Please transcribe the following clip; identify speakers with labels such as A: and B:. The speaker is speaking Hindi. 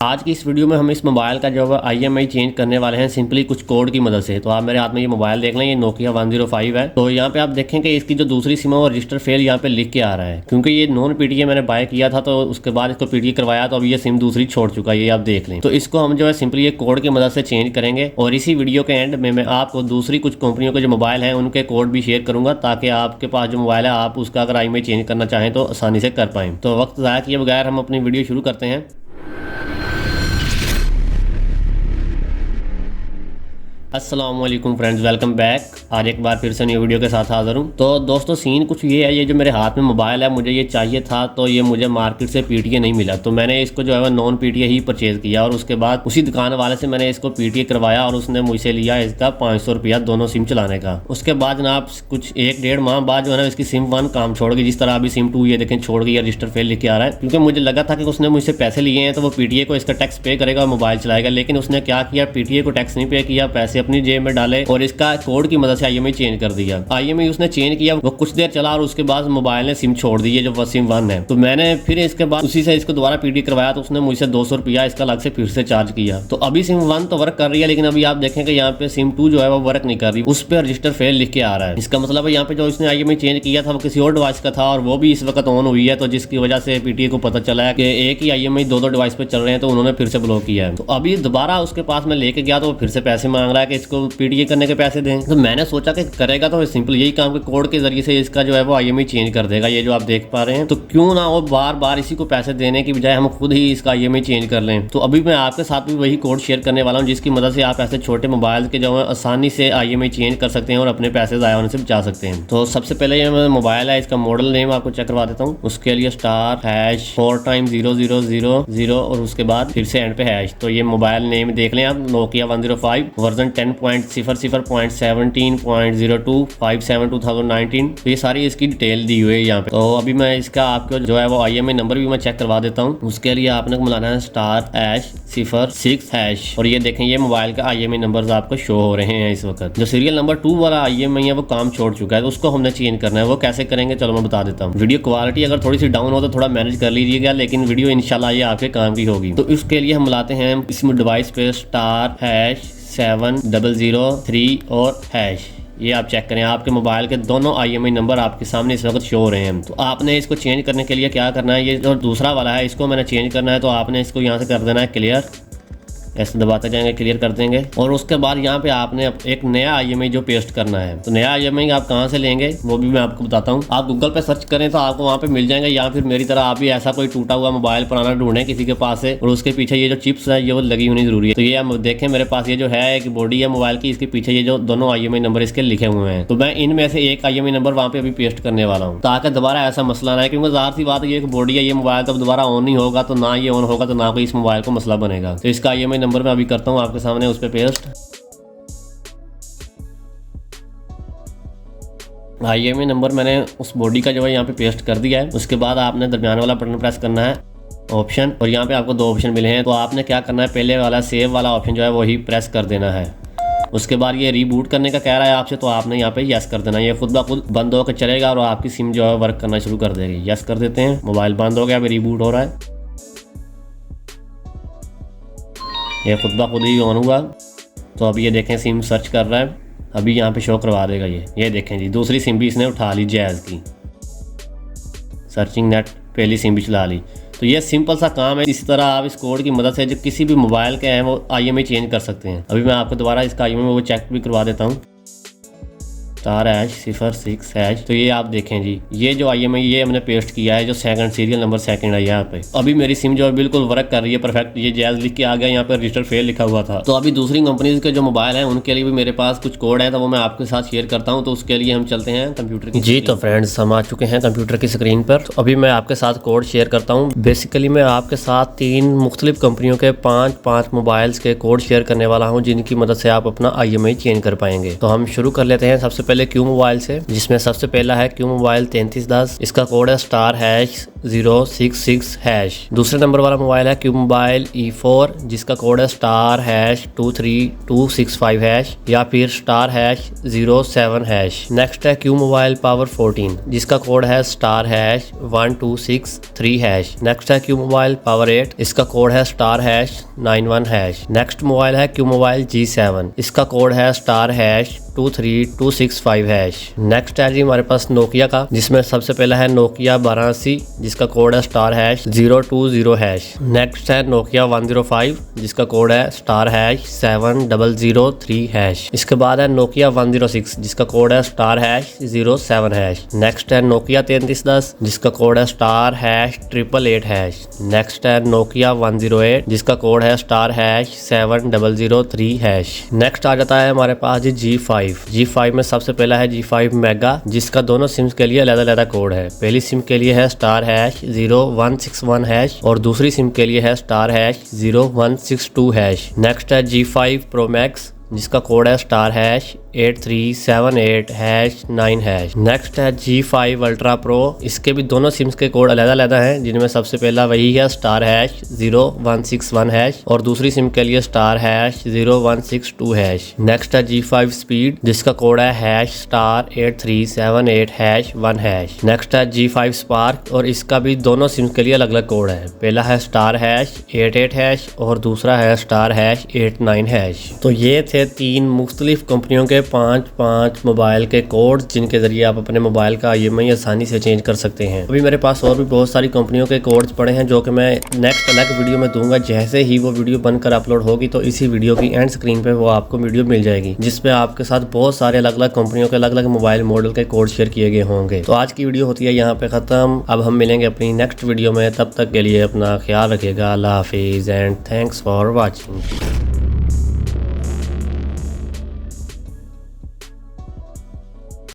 A: आज की इस वीडियो में हम इस मोबाइल का जो है IMEI चेंज करने वाले हैं सिंपली कुछ कोड की मदद से। तो आप मेरे हाथ में ये मोबाइल देख लें, ये नोकिया 105 है। तो यहाँ पे आप देखें कि इसकी जो दूसरी सिम है वो रजिस्टर फेल यहाँ पे लिख के आ रहा है, क्योंकि ये नॉन PTA मैंने बाय किया था, तो उसके बाद इसको PTA करवाया तो अब ये सिम दूसरी छोड़ चुका है, ये आप देख लें। तो इसको हम जो है सिंपली ये कोड की मदद से चेंज करेंगे और इसी वीडियो के एंड में मैं आपको दूसरी कुछ कंपनियों के जो मोबाइल हैं उनके कोड भी शेयर करूंगा, ताकि आपके पास जो मोबाइल है आप उसका अगर IMEI चेंज करना चाहें तो आसानी से कर पाएं। तो वक्त ज़ाया किए बगैर हम अपनी वीडियो शुरू करते हैं। अस्सलाम वालेकुम फ्रेंड्स, वेलकम बैक। आज एक बार फिर से न्यू वीडियो के साथ हाज़िर हूँ। तो दोस्तों सीन कुछ ये है, ये जो मेरे हाथ में मोबाइल है मुझे ये चाहिए था, तो ये मुझे मार्केट से PTA नहीं मिला, तो मैंने इसको जो है नॉन PTA ही परचेज़ किया और उसके बाद उसी दुकान वाले से मैंने इसको PTA करवाया और उसने मुझसे लिया इसका 500 रुपया दोनों सिम चलाने का। उसके बाद जनाब कुछ 1-1.5 माह बाद जो है ना इसकी सिम 1 काम छोड़ गई, जिस तरह अभी सिम 2 ये देखें छोड़ गई, रजिस्टर फेल लिख के आ रहा है। क्योंकि मुझे लगा था कि उसने मुझसे पैसे लिए हैं तो वो PTA को इसका टैक्स पे करेगा और मोबाइल चलाएगा, लेकिन उसने क्या किया, PTA को टैक्स नहीं पे किया, पैसे अपनी जेब में डाले और इसका कोड की मदद से IMEI चेंज कर दिया। IMEI उसने चेंज किया, वो कुछ देर चला और उसके बाद मोबाइल ने सिम छोड़ दी है जो सिम 1 है। तो मैंने फिर इसके बाद उसी से इसको दोबारा PTA करवाया तो उसने मुझसे 200 रुपया इसका अलग से फिर से चार्ज किया। तो अभी सिम 1 तो वर्क कर रही है, लेकिन अभी आप देखें कि यहाँ पे सिम 2 जो है वो वर्क नहीं कर रही, उस पर रजिस्टर फेल लिख के आ रहा है। इसका मतलब है यहाँ पे जो इसने IMEI चेंज किया था वो किसी और डिवाइस का था और वो भी इस वक्त ऑन हुई है, तो जिसकी वजह से PTA को पता चला है कि एक ही IMEI 2 डिवाइस पे चल रहे हैं, तो उन्होंने फिर से ब्लॉक किया है। तो अभी दोबारा उसके पास मैं लेके गया तो वो फिर से पैसे मांग रहा है कि इसको PTA करने के पैसे दें। तो मैंने सोचा कि करेगा तो सिंपल यही काम के कोड के जरिए से इसका जो है वो IMEI चेंज कर देगा, ये जो आप देख पा रहे हैं। तो क्यों ना वो बार बार इसी को पैसे देने की बजाय हम खुद ही इसका IMEI चेंज कर लें। तो अभी मैं आपके साथ भी वही कोड शेयर करने वाला हूँ, जिसकी मदद से आप ऐसे छोटे मोबाइल के जो है आसानी से IMEI चेंज कर सकते हैं और अपने पैसे ज़ाया होने से बचा सकते हैं। तो सबसे पहले ये मोबाइल है, इसका मॉडल नेम आपको चेक करवा देता हूँ। उसके लिए *#4*000 और उसके बाद फिर से एंड पे हैश। तो ये मोबाइल नेम देख लें आप, नोकिया 105 वर्जन 10.00.17.02/57/2019। तो ये सारी इसकी डिटेल दी हुई है यहाँ पे। तो अभी मैं इसका आपको जो है वो IMEI नंबर भी मैं चेक करवा देता हूँ। उसके लिए आपने मिलाना है *#06# और ये देखें ये मोबाइल का IMEI नंबर आपको शो हो रहे हैं इस वक्त। जो सीरियल नंबर 2 वाला IMEI है वो काम छोड़ चुका है, तो उसको हमने चेंज करना है। वो कैसे करेंगे चलो मैं बता देता हूँ। वीडियो क्वालिटी अगर थोड़ी सी डाउन हो तो थोड़ा मैनेज कर लीजिएगा, लेकिन वीडियो इंशाल्लाह ये आपके काम की होगी। तो इसके लिए हम मिलाते हैं इस डिवाइस पे *70003 और हैश। ये आप चेक करें, आपके मोबाइल के दोनों IMEI नंबर आपके सामने इस वक्त शो हो रहे हैं। तो आपने इसको चेंज करने के लिए क्या करना है, ये जो दूसरा वाला है इसको मैंने चेंज करना है, तो आपने इसको यहाँ से कर देना है क्लियर। ऐसे दबाते जाएंगे, क्लियर कर देंगे और उसके बाद यहाँ पे आपने एक नया IMEI जो पेस्ट करना है। तो नया IMEI आप कहाँ से लेंगे वो भी मैं आपको बताता हूँ। आप गूगल पे सर्च करें तो आपको वहाँ पे मिल जाएंगे, या फिर मेरी तरह आप भी ऐसा कोई टूटा हुआ मोबाइल पुराना ढूंढें किसी के पास से और उसके पीछे ये जो चिप्स है ये वो लगी होनी जरूरी है। तो ये हम देखें, मेरे पास ये जो है एक बॉडी है मोबाइल की, इसके पीछे ये जो दोनों IMEI नंबर इसके लिखे हुए हैं। तो मैं इनमें से एक IMEI नंबर वहाँ पे अभी पेस्ट करने वाला हूँ, ताकि दोबारा ऐसा मसला ना है। क्योंकि ज़ाहिर सी बात है, ये एक बॉडी है, ये मोबाइल तो दोबारा ऑन नहीं होगा, तो ना ये ऑन होगा तो ना कोई इस मोबाइल को मसला बनेगा। तो इसका IMEI नंबर मैं अभी करता हूँ आपके सामने, उस पे पेस्ट। IMEI नंबर मैंने उस बॉडी का जो है यहाँ पे पेस्ट कर दिया है। उसके बाद आपने दरमियान वाला बटन प्रेस करना है ऑप्शन, और यहाँ पे आपको 2 ऑप्शन मिले हैं। तो आपने क्या करना है, पहले वाला सेव वाला ऑप्शन जो है वही प्रेस कर देना है। उसके बाद ये रीबूट करने का कह रहा है आपसे, तो आपने यहाँ पे यस कर देना। ये खुद ब खुद बंद होकर चलेगा और आपकी सिम जो है वर्क करना शुरू कर देगी। यस कर देते हैं, मोबाइल बंद हो गया, अभी रीबूट हो रहा है। ये खुद ब खुद ही ऑन हुआ। तो अभी ये देखें सिम सर्च कर रहा है, अभी यहाँ पे शो करवा देगा ये देखें जी, दूसरी सिम भी इसने उठा ली जैज़ की। सर्चिंग नेट पहली सिम भी चला ली। तो ये सिंपल सा काम है। इसी तरह आप इस कोड की मदद से जो किसी भी मोबाइल के हैं वो IMEI चेंज कर सकते हैं। अभी मैं आपको दोबारा इसका IMEI वो चेक भी करवा देता हूँ। *#06#। तो ये आप देखें जी, ये जो IMEI ये हमने पेस्ट किया है, जो सेकंड सीरियल नंबर सेकंड है यहाँ पे। अभी मेरी सिम जो है बिल्कुल वर्क कर रही है परफेक्ट। ये जैज़ लिख के आ गया, यहाँ पे रजिस्टर फेल लिखा हुआ था। तो अभी दूसरी कंपनीज के जो मोबाइल हैं उनके लिए भी मेरे पास कुछ कोड है, तो वो मैं आपके साथ शेयर करता हूँ। तो उसके लिए हम चलते हैं कंप्यूटर की जी। तो फ्रेंड्स हम आ चुके हैं कंप्यूटर की स्क्रीन पर। तो अभी मैं आपके साथ कोड शेयर करता हूँ। बेसिकली मैं आपके साथ 3 मुख्तलिफ कंपनियों के 5 मोबाइल्स के कोड शेयर करने वाला हूँ, जिनकी मदद से आप अपना IMEI चेंज कर पाएंगे। तो हम शुरू कर लेते हैं सबसे पहले क्यू मोबाइल से, जिसमें सबसे पहला है क्यू मोबाइल 3310। इसका कोड है #066#। दूसरे नंबर वाला मोबाइल है क्यू मोबाइल E4 जिसका कोड है *23265# या फिर *07#। नेक्स्ट है क्यू मोबाइल पावर 14 जिसका कोड है *1263#। नेक्स्ट है क्यू मोबाइल पावर 8, इसका कोड है *91#। नेक्स्ट मोबाइल है क्यू मोबाइल G7, इसका कोड है *23265#। नेक्स्ट है जी हमारे पास नोकिया का, जिसमें सबसे पहला है नोकिया 1280 जिसका कोड है *020#। नेक्स्ट है नोकिया 105 जिसका कोड है *7003#। इसके बाद है नोकिया 106 जिसका कोड है *07#। नेक्स्ट है नोकिया 3310 जिसका कोड है *888#। नेक्स्ट है नोकिया 108 जिसका कोड है *7003#। नेक्स्ट आ जाता है हमारे पास जी G5 में सबसे पहला है G5 मेगा जिसका दोनों सिम्स के लिए अलग कोड है। पहली सिम के लिए है *0161# और दूसरी सिम के लिए है *0162#। नेक्स्ट है G5 Pro Max जिसका कोड है *8378#9#। नेक्स्ट है G5 Ultra Pro, इसके भी दोनों सिम्स के कोड अलग हैं, जिनमें सबसे पहला वही है *0161# और दूसरी सिम के लिए *0162#। नेक्स्ट है G5 Speed जिसका कोड है *8378#1#। नेक्स्ट है G5 Spark और इसका भी दोनों सिम्स के लिए अलग कोड है। पहला है *88# और दूसरा है *89#। तो ये थे 3 मुख्तलिफ कंपनियों के 5 मोबाइल के कोड जिनके जरिए आप अपने मोबाइल का IMI आसानी से चेंज कर सकते हैं। अभी मेरे पास और भी बहुत सारी कंपनियों के कोड्स पड़े हैं जो कि मैं नेक्स्ट अलग वीडियो में दूंगा। जैसे ही वो वीडियो बनकर अपलोड होगी तो इसी वीडियो की एंड स्क्रीन पे वो आपको वीडियो मिल जाएगी जिसपे आपके साथ बहुत सारे अलग कंपनियों के अलग मोबाइल मॉडल के कोड शेयर किए गए होंगे। तो आज की वीडियो होती है यहाँ पे खत्म। अब हम मिलेंगे अपनी नेक्स्ट वीडियो में, तब तक के लिए अपना ख्याल रखिएगा। अल्लाह हाफिज एंड थैंक्स फॉर वॉचिंग।